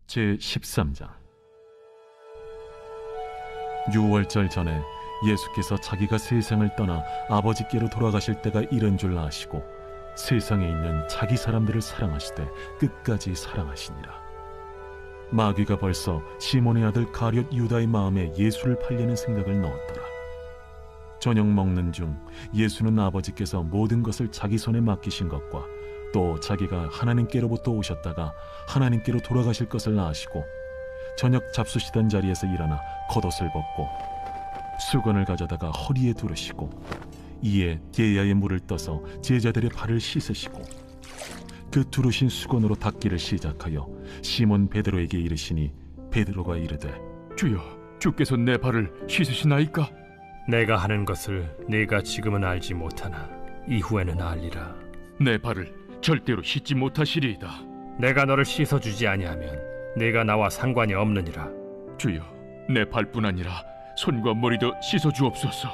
제13장. 유월절 전에 예수께서 자기가 세상을 떠나 아버지께로 돌아가실 때가 이른 줄 아시고 세상에 있는 자기 사람들을 사랑하시되 끝까지 사랑하시니라. 마귀가 벌써 시몬의 아들 가룟 유다의 마음에 예수를 팔려는 생각을 넣었더라. 저녁 먹는 중 예수는 아버지께서 모든 것을 자기 손에 맡기신 것과 또 자기가 하나님께로부터 오셨다가 하나님께로 돌아가실 것을 아시고 저녁 잡수시던 자리에서 일어나 겉옷을 벗고 수건을 가져다가 허리에 두르시고 이에 게야에 물을 떠서 제자들의 발을 씻으시고 그 두르신 수건으로 닦기를 시작하여 시몬 베드로에게 이르시니 베드로가 이르되 주여, 주께서 내 발을 씻으시나이까? 내가 하는 것을 네가 지금은 알지 못하나 이후에는 알리라. 내 발을 절대로 씻지 못하시리이다. 내가 너를 씻어주지 아니하면 네가 나와 상관이 없느니라. 주여, 내 발뿐 아니라 손과 머리도 씻어주옵소서.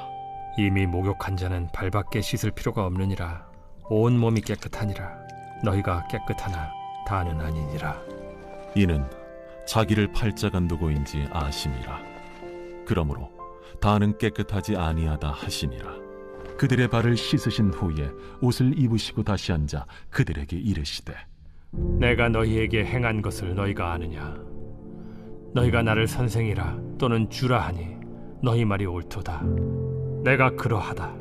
이미 목욕한 자는 발밖에 씻을 필요가 없느니라. 온 몸이 깨끗하니라. 너희가 깨끗하나 다는 아니니라. 이는 자기를 팔자가 누구인지 아심이라. 그러므로 다는 깨끗하지 아니하다 하시니라. 그들의 발을 씻으신 후에 옷을 입으시고 다시 앉아 그들에게 이르시되 내가 너희에게 행한 것을 너희가 아느냐? 너희가 나를 선생이라 또는 주라 하니 너희 말이 옳도다. 내가 그러하다.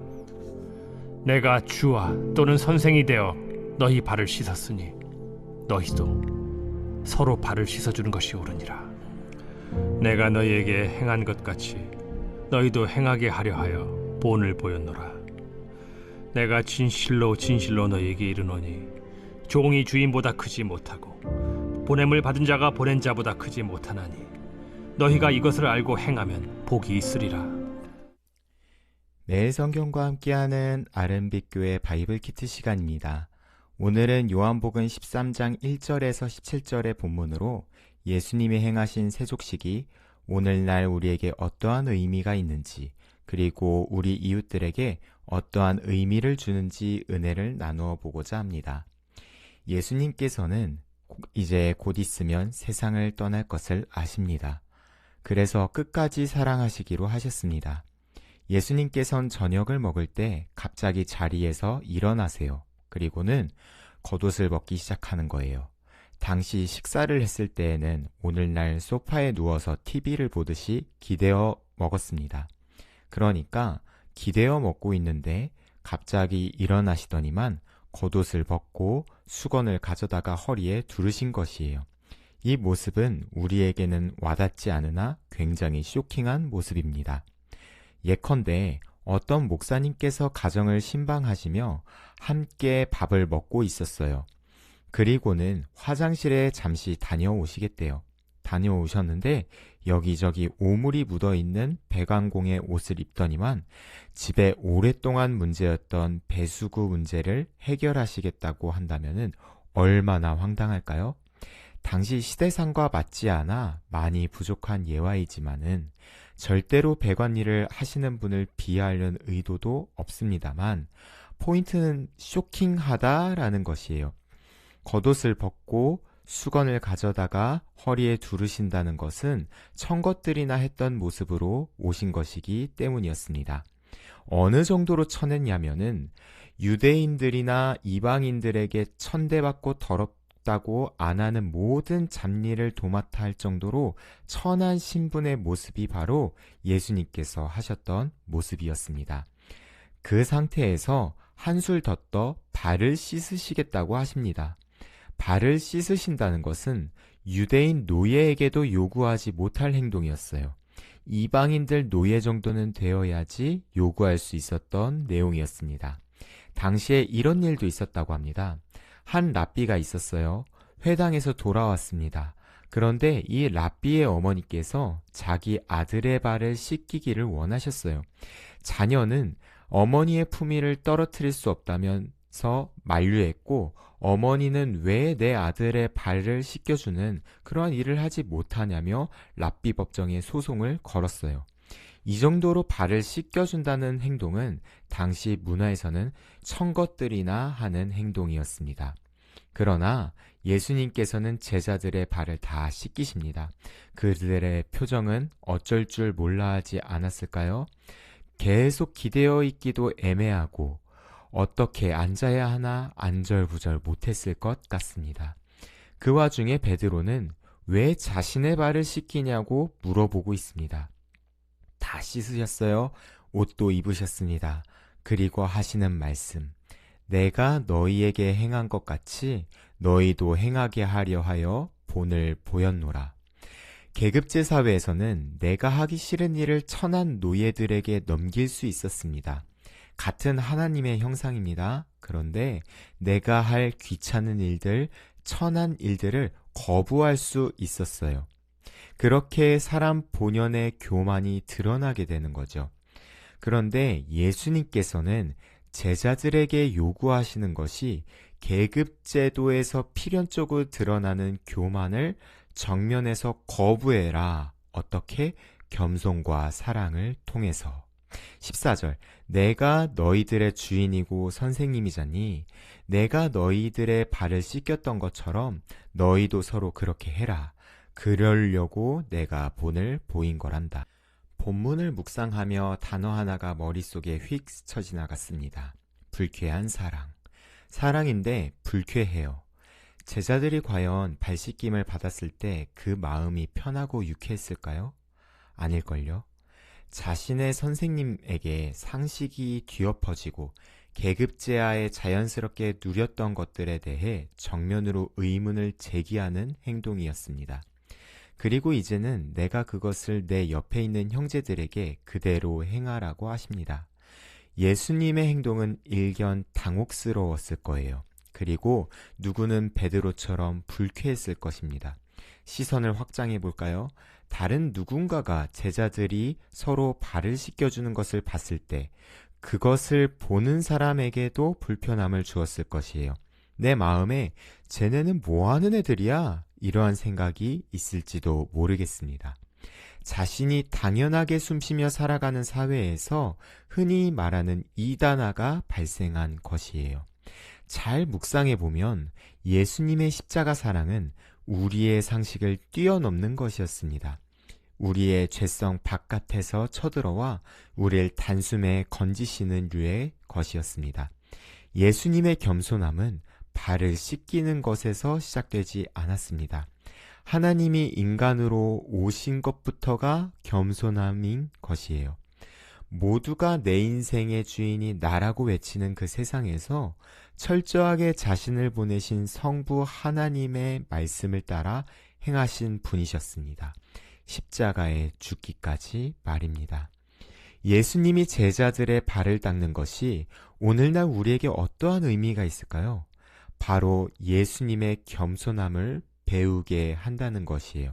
내가 주와 또는 선생이 되어 너희 발을 씻었으니 너희도 서로 발을 씻어주는 것이 옳으니라. 내가 너희에게 행한 것 같이 너희도 행하게 하려 하여 본을 보였노라. 내가 진실로 진실로 너희에게 이르노니 종이 주인보다 크지 못하고 보냄을 받은 자가 보낸 자보다 크지 못하나니 너희가 이것을 알고 행하면 복이 있으리라. 매일 성경과 함께하는 아름빛교회 바이블 키트 시간입니다. 오늘은 요한복음 13장 1절에서 17절의 본문으로 예수님이 행하신 세족식이 오늘날 우리에게 어떠한 의미가 있는지, 그리고 우리 이웃들에게 어떠한 의미를 주는지 은혜를 나누어 보고자 합니다. 예수님께서는 이제 곧 있으면 세상을 떠날 것을 아십니다. 그래서 끝까지 사랑하시기로 하셨습니다. 예수님께서는 저녁을 먹을 때 갑자기 자리에서 일어나세요. 그리고는 겉옷을 벗기 시작하는 거예요. 당시 식사를 했을 때에는 오늘날 소파에 누워서 TV를 보듯이 기대어 먹었습니다. 그러니까 기대어 먹고 있는데 갑자기 일어나시더니만 겉옷을 벗고 수건을 가져다가 허리에 두르신 것이에요. 이 모습은 우리에게는 와닿지 않으나 굉장히 쇼킹한 모습입니다. 예컨대 어떤 목사님께서 가정을 신방하시며 함께 밥을 먹고 있었어요. 그리고는 화장실에 잠시 다녀오시겠대요. 다녀오셨는데 여기저기 오물이 묻어있는 배관공의 옷을 입더니만 집에 오랫동안 문제였던 배수구 문제를 해결하시겠다고 한다면 얼마나 황당할까요? 당시 시대상과 맞지 않아 많이 부족한 예화이지만은 절대로 배관 일을 하시는 분을 비하하려는 의도도 없습니다만 포인트는 쇼킹하다라는 것이에요. 겉옷을 벗고 수건을 가져다가 허리에 두르신다는 것은 천것들이나 했던 모습으로 오신 것이기 때문이었습니다. 어느 정도로 천했냐면은 유대인들이나 이방인들에게 천대받고 더럽다고 안 하는 모든 잡일을 도맡아 할 정도로 천한 신분의 모습이 바로 예수님께서 하셨던 모습이었습니다. 그 상태에서 한술 더 떠 발을 씻으시겠다고 하십니다. 발을 씻으신다는 것은 유대인 노예에게도 요구하지 못할 행동이었어요. 이방인들 노예 정도는 되어야지 요구할 수 있었던 내용이었습니다. 당시에 이런 일도 있었다고 합니다. 한 랍비가 있었어요. 회당에서 돌아왔습니다. 그런데 이 랍비의 어머니께서 자기 아들의 발을 씻기기를 원하셨어요. 자녀는 어머니의 품위를 떨어뜨릴 수 없다면서 만류했고 어머니는 왜 내 아들의 발을 씻겨주는 그러한 일을 하지 못하냐며 랍비 법정에 소송을 걸었어요. 이 정도로 발을 씻겨준다는 행동은 당시 문화에서는 천것들이나 하는 행동이었습니다. 그러나 예수님께서는 제자들의 발을 다 씻기십니다. 그들의 표정은 어쩔 줄 몰라 하지 않았을까요? 계속 기대어 있기도 애매하고 어떻게 앉아야 하나 안절부절 못했을 것 같습니다. 그 와중에 베드로는 왜 자신의 발을 씻기냐고 물어보고 있습니다. 다 씻으셨어요? 옷도 입으셨습니다. 그리고 하시는 말씀, 내가 너희에게 행한 것 같이 너희도 행하게 하려 하여 본을 보였노라. 계급제 사회에서는 내가 하기 싫은 일을 천한 노예들에게 넘길 수 있었습니다. 같은 하나님의 형상입니다. 그런데 내가 할 귀찮은 일들, 천한 일들을 거부할 수 있었어요. 그렇게 사람 본연의 교만이 드러나게 되는 거죠. 그런데 예수님께서는 제자들에게 요구하시는 것이 계급제도에서 필연적으로 드러나는 교만을 정면에서 거부해라. 어떻게? 겸손과 사랑을 통해서. 14절, 내가 너희들의 주인이고 선생님이자니 내가 너희들의 발을 씻겼던 것처럼 너희도 서로 그렇게 해라. 그러려고 내가 본을 보인 거란다. 본문을 묵상하며 단어 하나가 머릿속에 휙 스쳐 지나갔습니다. 불쾌한 사랑. 사랑인데 불쾌해요. 제자들이 과연 발 씻김을 받았을 때 그 마음이 편하고 유쾌했을까요? 아닐걸요. 자신의 선생님에게 상식이 뒤엎어지고 계급제하에 자연스럽게 누렸던 것들에 대해 정면으로 의문을 제기하는 행동이었습니다. 그리고 이제는 내가 그것을 내 옆에 있는 형제들에게 그대로 행하라고 하십니다. 예수님의 행동은 일견 당혹스러웠을 거예요. 그리고 누구는 베드로처럼 불쾌했을 것입니다. 시선을 확장해 볼까요? 다른 누군가가 제자들이 서로 발을 씻겨주는 것을 봤을 때 그것을 보는 사람에게도 불편함을 주었을 것이에요. 내 마음에 쟤네는 뭐하는 애들이야? 이러한 생각이 있을지도 모르겠습니다. 자신이 당연하게 숨쉬며 살아가는 사회에서 흔히 말하는 이단화가 발생한 것이에요. 잘 묵상해 보면 예수님의 십자가 사랑은 우리의 상식을 뛰어넘는 것이었습니다. 우리의 죄성 바깥에서 쳐들어와 우리를 단숨에 건지시는 류의 것이었습니다. 예수님의 겸손함은 발을 씻기는 것에서 시작되지 않았습니다. 하나님이 인간으로 오신 것부터가 겸손함인 것이에요. 모두가 내 인생의 주인이 나라고 외치는 그 세상에서 철저하게 자신을 보내신 성부 하나님의 말씀을 따라 행하신 분이셨습니다. 십자가에 죽기까지 말입니다. 예수님이 제자들의 발을 닦는 것이 오늘날 우리에게 어떠한 의미가 있을까요? 바로 예수님의 겸손함을 배우게 한다는 것이에요.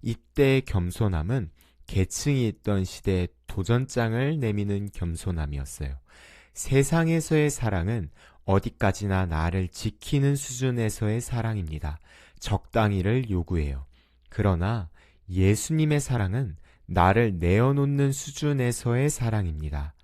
이때의 겸손함은 계층이 있던 시대에 도전장을 내미는 겸손함이었어요. 세상에서의 사랑은 어디까지나 나를 지키는 수준에서의 사랑입니다. 적당히를 요구해요. 그러나 예수님의 사랑은 나를 내어놓는 수준에서의 사랑입니다.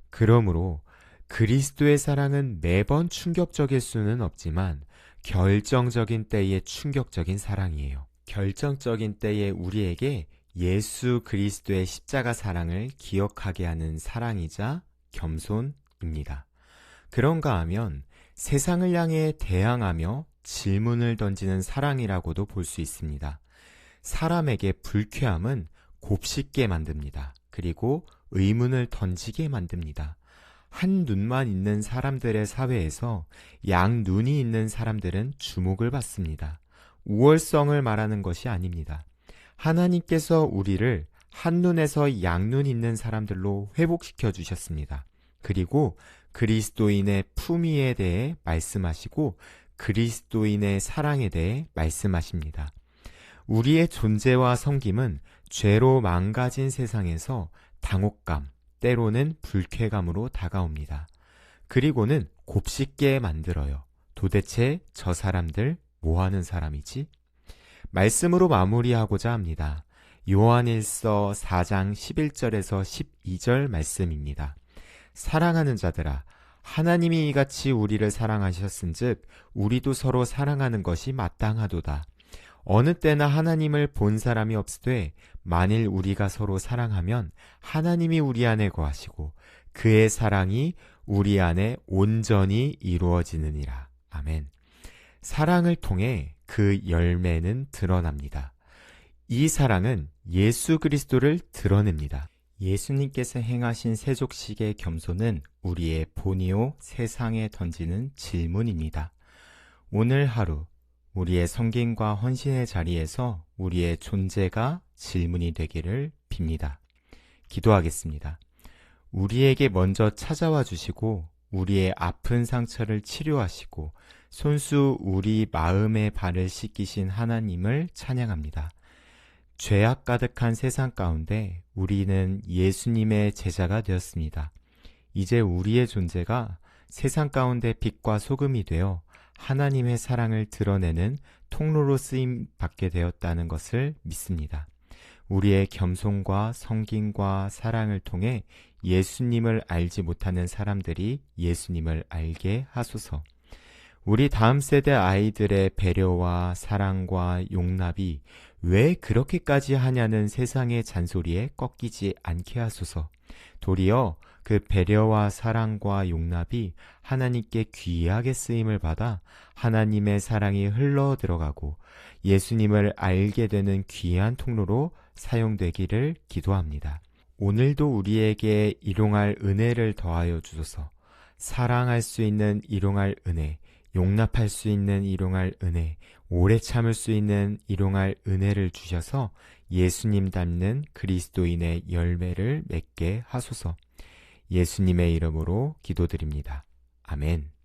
그러므로 그리스도의 사랑은 매번 충격적일 수는 없지만 결정적인 때의 충격적인 사랑이에요. 결정적인 때에 우리에게 예수 그리스도의 십자가 사랑을 기억하게 하는 사랑이자 겸손입니다. 그런가 하면 세상을 향해 대항하며 질문을 던지는 사랑이라고도 볼 수 있습니다. 사람에게 불쾌함은 곱씹게 만듭니다. 그리고 의문을 던지게 만듭니다. 한 눈만 있는 사람들의 사회에서 양 눈이 있는 사람들은 주목을 받습니다. 우월성을 말하는 것이 아닙니다. 하나님께서 우리를 한눈에서 양눈 있는 사람들로 회복시켜 주셨습니다. 그리고 그리스도인의 품위에 대해 말씀하시고 그리스도인의 사랑에 대해 말씀하십니다. 우리의 존재와 섬김은 죄로 망가진 세상에서 당혹감, 때로는 불쾌감으로 다가옵니다. 그리고는 곱씹게 만들어요. 도대체 저 사람들 뭐 하는 사람이지? 말씀으로 마무리하고자 합니다. 요한일서 4장 11절에서 12절 말씀입니다. 사랑하는 자들아, 하나님이 이같이 우리를 사랑하셨은즉 우리도 서로 사랑하는 것이 마땅하도다. 어느 때나 하나님을 본 사람이 없으되 만일 우리가 서로 사랑하면 하나님이 우리 안에 거하시고 그의 사랑이 우리 안에 온전히 이루어지느니라. 아멘. 사랑을 통해 그 열매는 드러납니다. 이 사랑은 예수 그리스도를 드러냅니다. 예수님께서 행하신 세족식의 겸손은 우리의 본이요 세상에 던지는 질문입니다. 오늘 하루 우리의 섬김과 헌신의 자리에서 우리의 존재가 질문이 되기를 빕니다. 기도하겠습니다. 우리에게 먼저 찾아와 주시고 우리의 아픈 상처를 치료하시고 손수 우리 마음의 발을 씻기신 하나님을 찬양합니다. 죄악 가득한 세상 가운데 우리는 예수님의 제자가 되었습니다. 이제 우리의 존재가 세상 가운데 빛과 소금이 되어 하나님의 사랑을 드러내는 통로로 쓰임 받게 되었다는 것을 믿습니다. 우리의 겸손과 섬김과 사랑을 통해 예수님을 알지 못하는 사람들이 예수님을 알게 하소서. 우리 다음 세대 아이들의 배려와 사랑과 용납이 왜 그렇게까지 하냐는 세상의 잔소리에 꺾이지 않게 하소서. 도리어 그 배려와 사랑과 용납이 하나님께 귀하게 쓰임을 받아 하나님의 사랑이 흘러 들어가고 예수님을 알게 되는 귀한 통로로 사용되기를 기도합니다. 오늘도 우리에게 일용할 은혜를 더하여 주소서. 사랑할 수 있는 일용할 은혜, 용납할 수 있는 일용할 은혜, 오래 참을 수 있는 일용할 은혜를 주셔서 예수님 닮는 그리스도인의 열매를 맺게 하소서. 예수님의 이름으로 기도드립니다. 아멘.